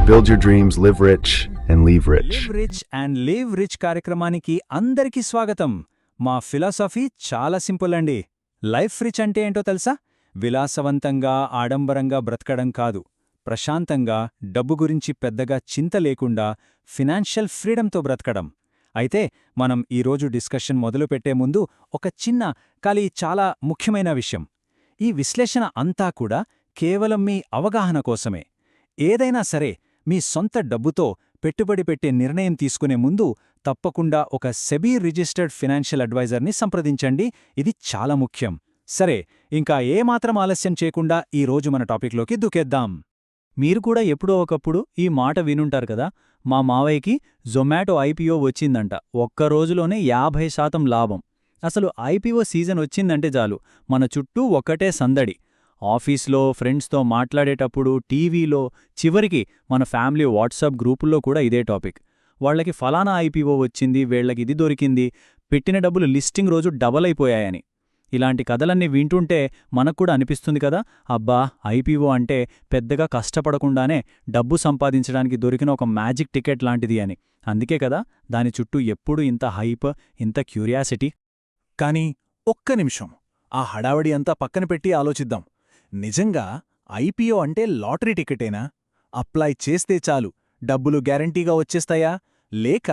Build your dreams, live rich, and leave rich. Live rich and live rich కార్యక్రమానికి అందరికీ స్వాగతం. మా philosophy చాలా సింపుల్ అండి. లైఫ్ రిచ్ అంటే ఏంటో తెలుసా? విలాసవంతంగా ఆడంబరంగా బ్రతకడం కాదు, ప్రశాంతంగా డబ్బు గురించి పెద్దగా చింత లేకుండా ఫినాన్షియల్ ఫ్రీడంతో బ్రతకడం. అయితే మనం ఈరోజు డిస్కషన్ మొదలుపెట్టే ముందు ఒక చిన్న కానీ చాలా ముఖ్యమైన విషయం. ఈ విశ్లేషణ అంతా కూడా కేవలం మీ అవగాహన కోసమే. ఏదైనా సరే మీ సొంత డబ్బుతో పెట్టుబడి పెట్టే నిర్ణయం తీసుకునే ముందు తప్పకుండా ఒక సెబీ రిజిస్టర్డ్ ఫినాన్షియల్ అడ్వైజర్ని సంప్రదించండి. ఇది చాలా ముఖ్యం. సరే, ఇంకా ఏమాత్రం ఆలస్యం చేయకుండా ఈరోజు మన టాపిక్లోకి దూకేద్దాం. మీరు కూడా ఎప్పుడో ఒకప్పుడు ఈ మాట వినుంటారు కదా, మా మావయ్యకి జొమాటో ఐపీఓ వచ్చిందంట, ఒక్క రోజులోనే 50% లాభం. అసలు ఐపీఓ సీజన్ వచ్చిందంటే చాలు మన చుట్టూ ఒక్కటే సందడి. ఆఫీస్లో ఫ్రెండ్స్తో మాట్లాడేటప్పుడు, టీవీలో, చివరికి మన ఫ్యామిలీ వాట్సాప్ గ్రూపుల్లో కూడా ఇదే టాపిక్. వాళ్లకి ఫలానా ఐపీఓ వచ్చింది, వీళ్లకి ఇది దొరికింది, పెట్టిన డబ్బులు లిస్టింగ్ రోజు డబల్ అయిపోయాయని. ఇలాంటి కథలన్నీ వింటుంటే మనక్కూడా అనిపిస్తుంది కదా, అబ్బా ఐపీఓ అంటే పెద్దగా కష్టపడకుండానే డబ్బు సంపాదించడానికి దొరికిన ఒక మ్యాజిక్ టికెట్ లాంటిది అని. అందుకే కదా దాని చుట్టూ ఎప్పుడూ ఇంత హైప్, ఇంత క్యూరియాసిటీ. కానీ ఒక్క నిమిషం ఆ హడావడి అంతా పక్కన పెట్టి ఆలోచిద్దాం. నిజంగా ఐపీఓ అంటే లాటరీ టికెటేనా? అప్లై చేస్తే చాలు డబ్బులు గ్యారంటీగా వచ్చేస్తాయా? లేక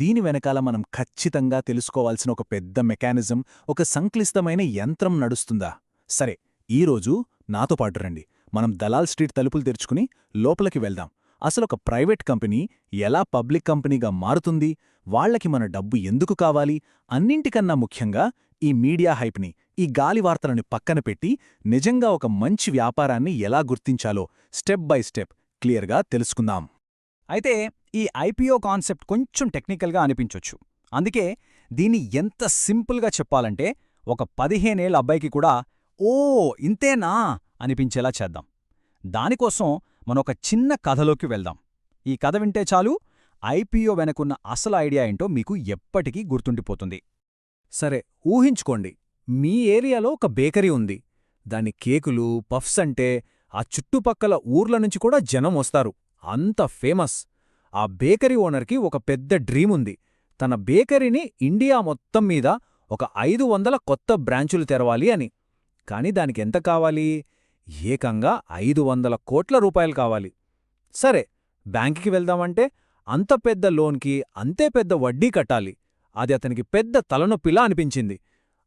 దీని వెనకాల మనం ఖచ్చితంగా తెలుసుకోవాల్సిన ఒక పెద్ద మెకానిజం, ఒక సంక్లిష్టమైన యంత్రం నడుస్తుందా? సరే, ఈరోజు నాతో పాటు రండి. మనం దలాల్ స్ట్రీట్ తలుపులు తెరుచుకుని లోపలికి వెళ్దాం. అసలొక ప్రైవేట్ కంపెనీ ఎలా పబ్లిక్ కంపెనీగా మారుతుంది, వాళ్లకి మన డబ్బు ఎందుకు కావాలి, అన్నింటికన్నా ముఖ్యంగా ఈ మీడియా హైప్ని, ఈ గాలి వార్తలని పక్కన పెట్టి నిజంగా ఒక మంచి వ్యాపారాన్ని ఎలా గుర్తించాలో స్టెప్ బై స్టెప్ క్లియర్గా తెలుసుకుందాం. అయితే ఈ ఐపీఓ కాన్సెప్ట్ కొంచెం టెక్నికల్గా అనిపించొచ్చు. అందుకే దీన్ని ఎంత సింపుల్గా చెప్పాలంటే ఒక 15 ఏళ్ల అబ్బాయికి కూడా ఓ ఇంతేనా అనిపించేలా చేద్దాం. దానికోసం మనొక చిన్న కథలోకి వెళ్దాం. ఈ కథ వింటే చాలు ఐపీఓ వెనకున్న అసలు ఐడియా ఏంటో మీకు ఎప్పటికీ గుర్తుండిపోతుంది. సరే, ఊహించుకోండి, మీ ఏరియాలో ఒక బేకరీ ఉంది. దాని కేకులు, పఫ్స్ అంటే ఆ చుట్టుపక్కల ఊర్ల నుంచి కూడా జనం వస్తారు. అంత ఫేమస్. ఆ బేకరీ ఓనర్కి ఒక పెద్ద డ్రీమ్ ఉంది. తన బేకరీని ఇండియా మొత్తం మీద ఒక 500 కొత్త బ్రాంచులు తెరవాలి అని. కాని దానికెంత కావాలి? ఏకంగా 500 కోట్ల రూపాయలు కావాలి. సరే, బ్యాంకుకి వెళ్దామంటే అంత పెద్ద లోన్కి అంతే పెద్ద వడ్డీ కట్టాలి. అది అతనికి పెద్ద తలనొప్పిలా అనిపించింది.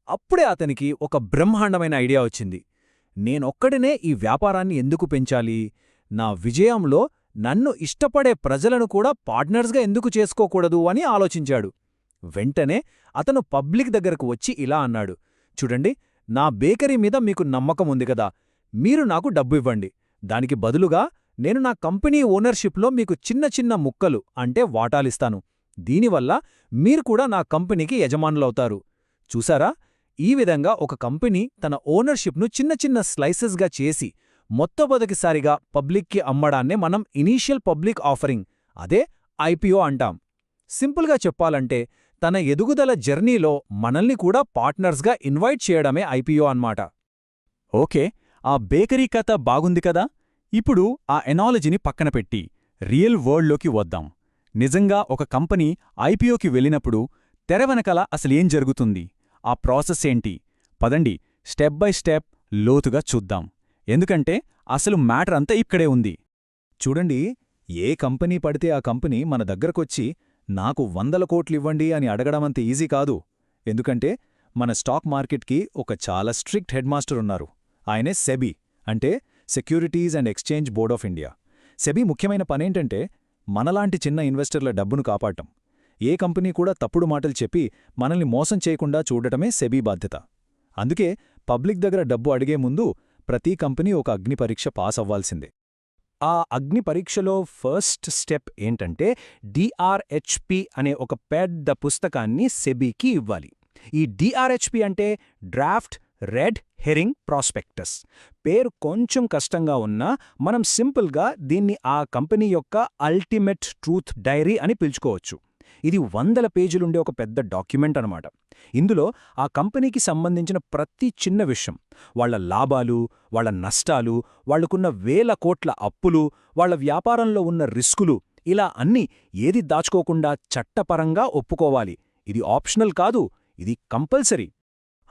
అప్పుడే అతనికి ఒక బ్రహ్మాండమైన ఐడియా వచ్చింది. నేనొక్కడినే ఈ వ్యాపారాన్ని ఎందుకు పెంచాలి? నా విజయంలో నన్ను ఇష్టపడే ప్రజలను కూడా పార్ట్నర్స్గా ఎందుకు చేసుకోకూడదు అని ఆలోచించాడు. వెంటనే అతను పబ్లిక్ దగ్గరకు వచ్చి ఇలా అన్నాడు, చూడండి, నా బేకరీ మీద మీకు నమ్మకం ఉంది కదా, మీరు నాకు డబ్బు ఇవ్వండి. దానికి బదులుగా నేను నా కంపెనీ ఓనర్షిప్లో మీకు చిన్న చిన్న ముక్కలు అంటే వాటాలిస్తాను. దీనివల్ల మీరు కూడా నా కంపెనీకి యజమానులవుతారు. చూసారా, ఈ విధంగా ఒక కంపెనీ తన ఓనర్షిప్ను చిన్న చిన్న స్లైసెస్గా చేసి మొట్టమొదటిసారిగా పబ్లిక్కి అమ్మడాన్నే మనం ఇనీషియల్ పబ్లిక్ ఆఫరింగ్, అదే ఐపీఓ అంటాం. సింపుల్గా చెప్పాలంటే తన ఎదుగుదల జర్నీలో మనల్ని కూడా పార్ట్నర్స్గా ఇన్వైట్ చేయడమే ఐపీఓ అన్నమాట. ఓకే, ఆ బేకరీ కథ బాగుంది కదా. ఇప్పుడు ఆ ఎనాలజీని పక్కన పెట్టి రియల్ వరల్డ్లోకి వద్దాం. నిజంగా ఒక కంపెనీ ఐపీఓకి వెళ్ళినప్పుడు తెరవెనకల అసలేం జరుగుతుంది, ఆ ప్రాసెస్ ఏంటి? పదండి స్టెప్ బై స్టెప్ లోతుగా చూద్దాం. ఎందుకంటే అసలు మ్యాటర్ అంతా ఇక్కడే ఉంది. చూడండి, ఏ కంపెనీ పడితే ఆ కంపెనీ మన దగ్గరకొచ్చి నాకు 100 కోట్లివ్వండి అని అడగడమంత ఈజీ కాదు. ఎందుకంటే మన స్టాక్ మార్కెట్కి ఒక చాలా స్ట్రిక్ట్ హెడ్ మాస్టర్ ఉన్నారు. ఆయనే సెబీ, అంటే securities and exchange board of India. SEBI ముఖ్యమైన పనేంటంటే మనలాంటి చిన్న ఇన్వెస్టర్ల డబ్బును కాపాడటం. ఏ కంపెనీ కూడా తప్పుడు మాటలు చెప్పి మనల్ని మోసం చేయకుండా చూడటమే సెబీ బాధ్యత. అందుకే పబ్లిక్ దగ్గర డబ్బు అడిగే ముందు ప్రతి కంపెనీ ఒక అగ్ని పరీక్ష పాస్ అవ్వాల్సిందే. ఆ అగ్ని పరీక్షలో ఫస్ట్ స్టెప్ ఏంటంటే డిఆర్హెచ్పి అనే ఒక పెద్ద పుస్తకాన్ని సెబీకి ఇవ్వాలి. ఈ డిఆర్హెచ్పి అంటే డ్రాఫ్ట్ రెడ్ హెరింగ్ ప్రాస్పెక్టస్. పేరు కొంచెం కష్టంగా ఉన్నా మనం సింపుల్గా దీన్ని ఆ కంపెనీ యొక్క అల్టిమేట్ ట్రూత్ డైరీ అని పిలుచుకోవచ్చు. ఇది 100 పేజీలుండే ఒక పెద్ద డాక్యుమెంట్ అనమాట. ఇందులో ఆ కంపెనీకి సంబంధించిన ప్రతి చిన్న విషయం, వాళ్ళ లాభాలు, వాళ్ళ నష్టాలు, వాళ్లకున్న వేల కోట్ల అప్పులు, వాళ్ళ వ్యాపారంలో ఉన్న రిస్కులు, ఇలా అన్నీ ఏది దాచుకోకుండా చట్టపరంగా ఒప్పుకోవాలి. ఇది ఆప్షనల్ కాదు, ఇది కంపల్సరీ.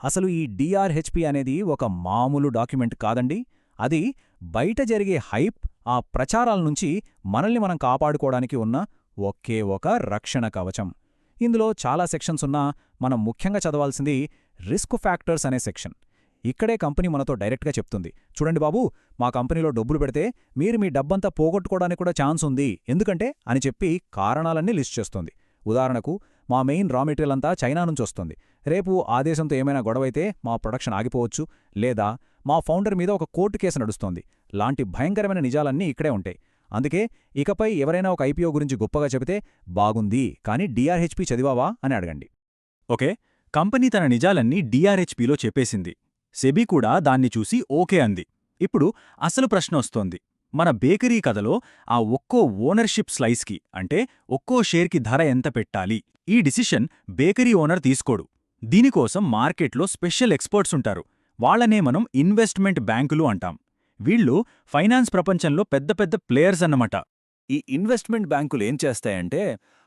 అసలు ఈ డిఆర్హెచ్పి అనేది ఒక మామూలు డాక్యుమెంట్ కాదండి. అది బయట జరిగే హైప్, ఆ ప్రచారాల నుంచి మనల్ని మనం కాపాడుకోవడానికి ఉన్న ఒకే ఒక రక్షణ కవచం. ఇందులో చాలా సెక్షన్స్ ఉన్నా మనం ముఖ్యంగా చదవాల్సింది రిస్క్ ఫ్యాక్టర్స్ అనే సెక్షన్. ఇక్కడే కంపెనీ మనతో డైరెక్ట్గా చెప్తుంది, చూడండి బాబూ, మా కంపెనీలో డబ్బులు పెడితే మీరు మీ డబ్బంతా పోగొట్టుకోవడానికి కూడా ఛాన్స్ ఉంది, ఎందుకంటే అని చెప్పి కారణాలన్నీ లిస్ట్ చేస్తుంది. ఉదాహరణకు, మా మెయిన్ రా మెటీరియల్ అంతా చైనా నుంచి వస్తుంది, రేపు ఆ దేశంతో ఏమైనా గొడవైతే మా ప్రొడక్షన్ ఆగిపోవచ్చు, లేదా మా ఫౌండర్ మీద ఒక కోర్టు కేసు నడుస్తోంది లాంటి భయంకరమైన నిజాలన్నీ ఇక్కడే ఉంటాయి. అందుకే ఇకపై ఎవరైనా ఒక ఐపీఓ గురించి గొప్పగా చెబితే బాగుంది కానీ డిఆర్హెచ్పి చదివావా అని అడగండి. ఓకే, కంపెనీ తన నిజాలన్నీ డిఆర్హెచ్పిలో చెప్పేసింది. సెబీ కూడా దాన్ని చూసి ఓకే అంది. ఇప్పుడు అసలు ప్రశ్న వస్తోంది. మన బేకరీ కథలో ఆ ఒక్కో ఓనర్షిప్ స్లైస్కి, అంటే ఒక్కో షేర్కి ధర ఎంత పెట్టాలి, ఈ డిసిషన్ బేకరీ ఓనర్ తీసుకోడు. దీనికోసం మార్కెట్లో స్పెషల్ ఎక్స్పర్ట్స్ ఉంటారు. వాళ్లనే మనం ఇన్వెస్ట్మెంట్ బ్యాంకులు అంటాం. వీళ్ళు ఫైనాన్స్ ప్రపంచంలో పెద్ద పెద్ద ప్లేయర్స్ అన్నమాట. ఈ ఇన్వెస్ట్మెంట్ బ్యాంకులు ఏం చేస్తాయంటే,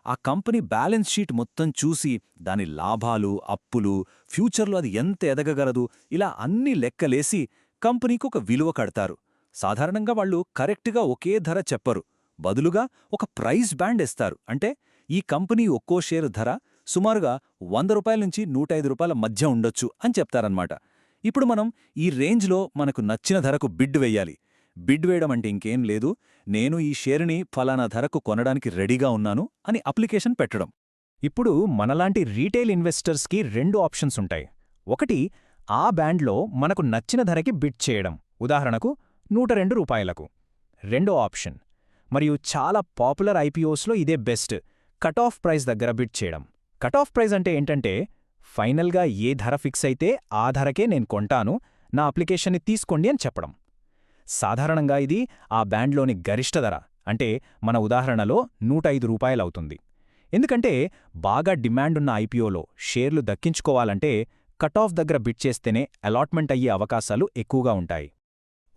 ఆ కంపెనీ బ్యాలెన్స్ షీట్ మొత్తం చూసి దాని లాభాలు, అప్పులు, ఫ్యూచర్లో అది ఎంత ఎదగగలదు, ఇలా అన్ని లెక్కలేసి కంపెనీకి ఒక విలువ కడతారు. సాధారణంగా వాళ్ళు కరెక్ట్గా ఒకే ధర చెప్పరు, బదులుగా ఒక ప్రైస్ బ్యాండ్ ఇస్తారు. అంటే ఈ కంపెనీ ఒక్కో షేరు ధర సుమారుగా ₹100 నుంచి ₹105 మధ్య ఉండొచ్చు అని చెప్తారన్నమాట. ఇప్పుడు మనం ఈ రేంజ్లో మనకు నచ్చిన ధరకు బిడ్ వెయ్యాలి. బిడ్ వేయడం అంటే ఇంకేం లేదు, నేను ఈ షేరుని ఫలానా ధరకు కొనడానికి రెడీగా ఉన్నాను అని అప్లికేషన్ పెట్టడం. ఇప్పుడు మనలాంటి రీటైల్ ఇన్వెస్టర్స్కి 2 ఆప్షన్స్ ఉంటాయి. ఒకటి, ఆ బ్యాండ్లో మనకు నచ్చిన ధరకి బిడ్ చేయడం, ఉదాహరణకు ₹102. రెండో ఆప్షన్, మరియు చాలా పాపులర్ ఐపీఓస్లో ఇదే బెస్ట్, కట్ ఆఫ్ ప్రైస్ దగ్గర బిడ్ చేయడం. కట్ ఆఫ్ ప్రైస్ అంటే ఏంటంటే, ఫైనల్గా ఏ ధర ఫిక్స్ అయితే ఆ ధరకే నేను కొంటాను, నా అప్లికేషన్ని తీసుకోండి అని చెప్పడం. సాధారణంగా ఇది ఆ బ్యాండ్లోని గరిష్ట ధర, అంటే మన ఉదాహరణలో ₹105 అవుతుంది. ఎందుకంటే బాగా డిమాండున్న ఐపీఓలో షేర్లు దక్కించుకోవాలంటే కట్ ఆఫ్ దగ్గర బిడ్ చేస్తేనే అలాట్మెంట్ అయ్యే అవకాశాలు ఎక్కువగా ఉంటాయి.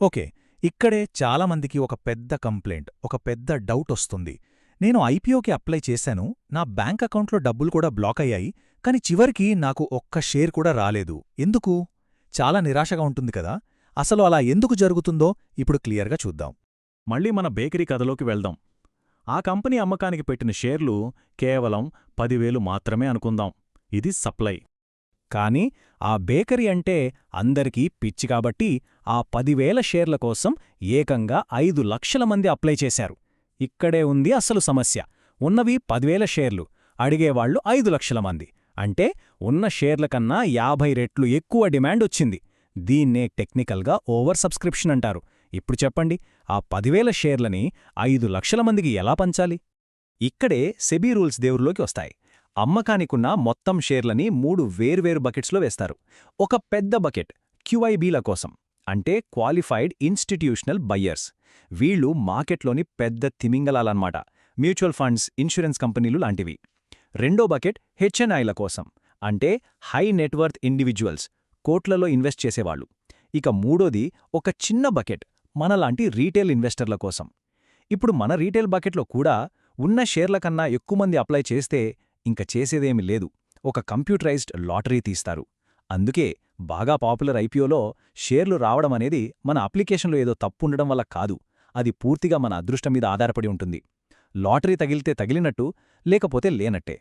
ఓకే, ఇక్కడే చాలామందికి ఒక పెద్ద కంప్లైంట్, ఒక పెద్ద డౌట్ వస్తుంది. నేను ఐపీఓకి అప్లై చేశాను, నా బ్యాంక్ అకౌంట్లో డబ్బులు కూడా బ్లాక్ అయ్యాయి, కానీ చివరికి నాకు ఒక్క షేర్ కూడా రాలేదు, ఎందుకు? చాలా నిరాశగా ఉంటుంది కదా. అసలు అలా ఎందుకు జరుగుతుందో ఇప్పుడు క్లియర్గా చూద్దాం. మళ్ళీ మన బేకరీ కథలోకి వెళ్దాం. ఆ కంపెనీ అమ్మకానికి పెట్టిన షేర్లు కేవలం 10,000 మాత్రమే అనుకుందాం. ఇది సప్లై. కానీ ఆ బేకరీ అంటే అందరికీ పిచ్చి కాబట్టి ఆ 10,000 షేర్ల కోసం ఏకంగా 5 లక్షల మంది అప్లై చేశారు. ఇక్కడే ఉంది అసలు సమస్య. ఉన్నవి 10,000 షేర్లు, అడిగేవాళ్లు 5 లక్షల మంది. అంటే ఉన్న షేర్ల కన్నా 50 రెట్లు ఎక్కువ డిమాండ్ వచ్చింది. దీన్నే టెక్నికల్గా ఓవర్ సబ్స్క్రిప్షన్ అంటారు. ఇప్పుడు చెప్పండి, ఆ 10,000 షేర్లని 5 లక్షల మందికి ఎలా పంచాలి? ఇక్కడే సెబీ రూల్స్ దేవుర్లోకి వస్తాయి. అమ్మకానికున్న మొత్తం షేర్లని 3 వేర్వేరు బకెట్స్లో వేస్తారు. ఒక పెద్ద బకెట్ క్యూఐబీల కోసం, అంటే క్వాలిఫైడ్ ఇన్స్టిట్యూషనల్ బయ్యర్స్. వీళ్ళు మార్కెట్లోని పెద్ద తిమింగలాలన్నమాట, మ్యూచువల్ ఫండ్స్, ఇన్సూరెన్స్ కంపెనీలు లాంటివి. రెండో బకెట్ హెచ్ఎన్ఐల కోసం, అంటే హై నెట్వర్త్ ఇండివిజువల్స్, కోట్లలో ఇన్వెస్ట్ చేసేవాళ్లు. ఇక మూడోది ఒక చిన్న బకెట్, మనలాంటి రీటైల్ ఇన్వెస్టర్ల కోసం. ఇప్పుడు మన రీటైల్ బకెట్లో కూడా ఉన్న షేర్ల కన్నా ఎక్కువ మంది అప్లై చేస్తే ఇంక చేసేదేమీ లేదు, ఒక కంప్యూటరైజ్డ్ లాటరీ తీస్తారు. అందుకే బాగా పాపులర్ ఐపీఓలో షేర్లు రావడమనేది మన అప్లికేషన్లో ఏదో తప్పుండడం వల్ల కాదు, అది పూర్తిగా మన అదృష్టం మీద ఆధారపడి ఉంటుంది. లాటరీ తగిలితే తగిలినట్టు, లేకపోతే లేనట్టే.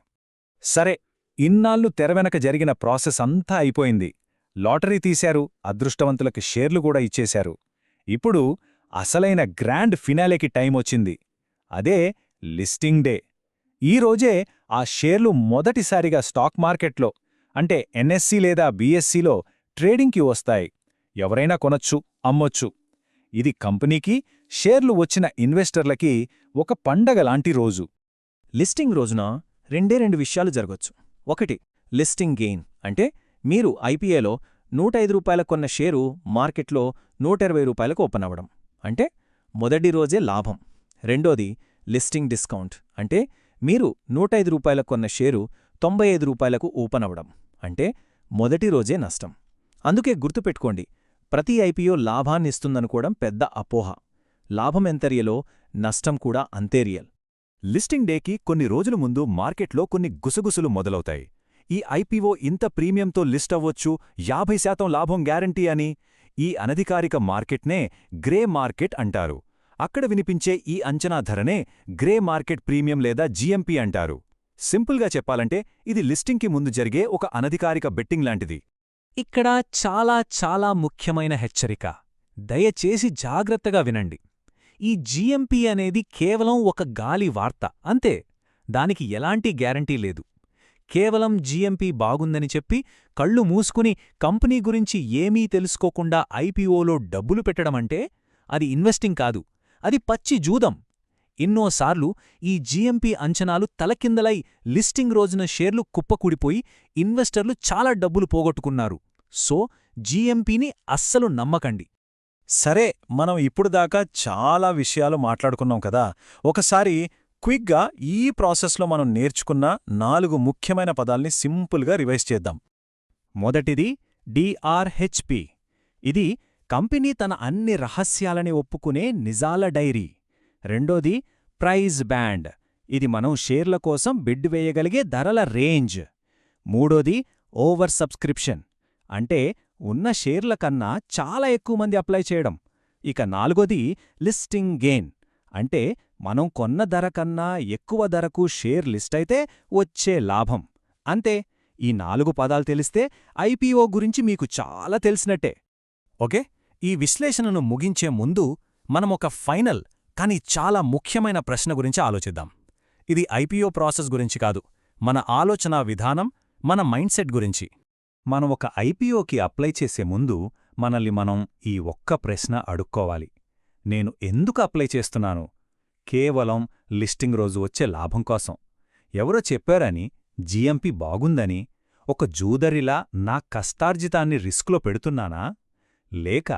సరే, ఇన్నాళ్ళు తెరవెనక జరిగిన ప్రాసెస్ అంతా అయిపోయింది. లాటరీ తీశారు, అదృష్టవంతులకి షేర్లు కూడా ఇచ్చేశారు. ఇప్పుడు అసలైన గ్రాండ్ ఫినాలేకి టైమొచ్చింది. అదే లిస్టింగ్ డే. ఈరోజే ఆ షేర్లు మొదటిసారిగా స్టాక్ మార్కెట్లో, అంటే ఎన్ఎస్సీ లేదా బీఎస్సీలో ట్రేడింగ్కి వస్తాయి. ఎవరైనా కొనొచ్చు, అమ్మొచ్చు. ఇది కంపెనీకి, షేర్లు వచ్చిన ఇన్వెస్టర్లకి ఒక పండగలాంటి రోజు. లిస్టింగ్ రోజున 2 విషయాలు జరగొచ్చు. ఒకటి, లిస్టింగ్ గెయిన్, అంటే మీరు ఐపీఏలో ₹105 కొన్న షేరు మార్కెట్లో ₹120 ఓపెన్ అవ్వడం, అంటే మొదటి రోజే లాభం. రెండోది లిస్టింగ్ డిస్కౌంట్, అంటే మీరు ₹105 కొన్న షేరు ₹95కు ఓపెన్ అవ్వడం అంటే మొదటి రోజే నష్టం. అందుకే గుర్తుపెట్టుకోండి, ప్రతి ఐపీఓ లాభాన్నిస్తుందనుకోవడం పెద్ద అపోహ. లాభం ఎంత రియలో, నష్టం కూడా అంతే రియల్. లిస్టింగ్ డేకి కొన్ని రోజుల ముందు మార్కెట్లో కొన్ని గుసగుసలు మొదలవుతాయి. ఈ ఐపీఓ ఇంత ప్రీమియంతో లిస్ట్ అవ్వొచ్చు, 50% లాభం గ్యారంటీ అని. ఈ అనధికారిక మార్కెట్నే గ్రే మార్కెట్ అంటారు. అక్కడ వినిపించే ఈ అంచనా ధరనే గ్రే మార్కెట్ ప్రీమియం లేదా జీఎంపీ అంటారు. సింపుల్గా చెప్పాలంటే ఇది లిస్టింగ్కి ముందు జరిగే ఒక అనధికారిక బెట్టింగ్ లాంటిది. ఇక్కడ చాలా ముఖ్యమైన హెచ్చరిక. దయచేసి జాగ్రత్తగా వినండి. ఈ జీఎంపీ అనేది కేవలం ఒక గాలి వార్త అంతే. దానికి ఎలాంటి గ్యారంటీ లేదు. కేవలం జీఎంపీ బాగుందని చెప్పి కళ్ళు మూసుకుని కంపెనీ గురించి ఏమీ తెలుసుకోకుండా ఐపీఓలో డబ్బులు పెట్టడమంటే అది ఇన్వెస్టింగ్ కాదు, అది పచ్చి జూదం. ఎన్నోసార్లు ఈ జీఎంపీ అంచనాలు తలకిందలై లిస్టింగ్ రోజున షేర్లు కుప్పకూడిపోయి ఇన్వెస్టర్లు చాలా డబ్బులు పోగొట్టుకున్నారు. సో జీఎంపీని అస్సలు నమ్మకండి. సరే, మనం ఇప్పుడు దాకా చాలా విషయాలు మాట్లాడుకున్నాం కదా. ఒకసారి క్విక్గా ఈ ప్రాసెస్లో మనం నేర్చుకున్న 4 ముఖ్యమైన పదాల్ని సింపుల్గా రివైజ్ చేద్దాం. మొదటిది డిఆర్హెచ్పి. ఇది కంపెనీ తన అన్ని రహస్యాలని ఒప్పుకునే నిజాల డైరీ. రెండోది ప్రైజ్ బ్యాండ్. ఇది మనం షేర్ల కోసం బిడ్ వేయగలిగే ధరల రేంజ్. మూడోది ఓవర్ సబ్స్క్రిప్షన్, అంటే ఉన్న షేర్ల కన్నా చాలా ఎక్కువ మంది అప్లై చేయడం. ఇక నాలుగోది లిస్టింగ్ గెయిన్, అంటే మనం కొన్న ధర కన్నా ఎక్కువ ధరకు షేర్ లిస్ట్ అయితే వచ్చే లాభం. అంతే. ఈ 4 పదాలు తెలిస్తే ఐపీఓ గురించి మీకు చాలా తెలిసినట్టే. ఓకే, ఈ విశ్లేషణను ముగించే ముందు మనమొక ఫైనల్ కానీ చాలా ముఖ్యమైన ప్రశ్న గురించి ఆలోచిద్దాం. ఇది ఐపీఓ ప్రాసెస్ గురించి కాదు, మన ఆలోచనా విధానం, మన మైండ్సెట్ గురించి. మనం ఒక ఐపీఓకి అప్లై చేసే ముందు మనల్ని మనం ఈ ఒక్క ప్రశ్న అడుక్కోవాలి. నేను ఎందుకు అప్లై చేస్తున్నాను? కేవలం లిస్టింగ్ రోజు వచ్చే లాభం కోసం? ఎవరో చెప్పారని? జీఎంపీ బాగుందని? ఒక జూదరిలా నా కష్టార్జితాన్ని రిస్క్లో పెడుతున్నానా? లేక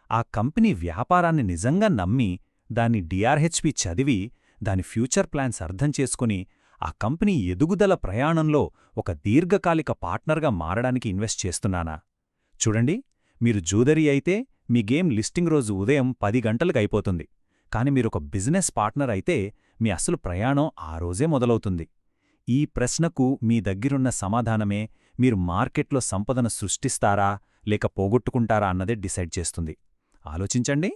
ఆ కంపెనీ వ్యాపారాన్ని నిజంగా నమ్మి, దాని డిఆర్హెచ్పి చదివి, దాని ఫ్యూచర్ ప్లాన్స్ అర్థం చేసుకుని ఆ కంపెనీ ఎదుగుదల ప్రయాణంలో ఒక దీర్ఘకాలిక పార్ట్నర్గా మారడానికి ఇన్వెస్ట్ చేస్తున్నానా? చూడండి, మీరు జూదరి అయితే మీ గేమ్ లిస్టింగ్ రోజు ఉదయం 10 గంటలకు అయిపోతుంది. కాని మీరొక బిజినెస్ పార్ట్నర్ అయితే మీ అసలు ప్రయాణం ఆ రోజే మొదలవుతుంది. ఈ ప్రశ్నకు మీ దగ్గరున్న సమాధానమే మీరు మార్కెట్లో సంపదను సృష్టిస్తారా లేక పోగొట్టుకుంటారా అన్నదే డిసైడ్ చేస్తుంది. ఆలోచించండి.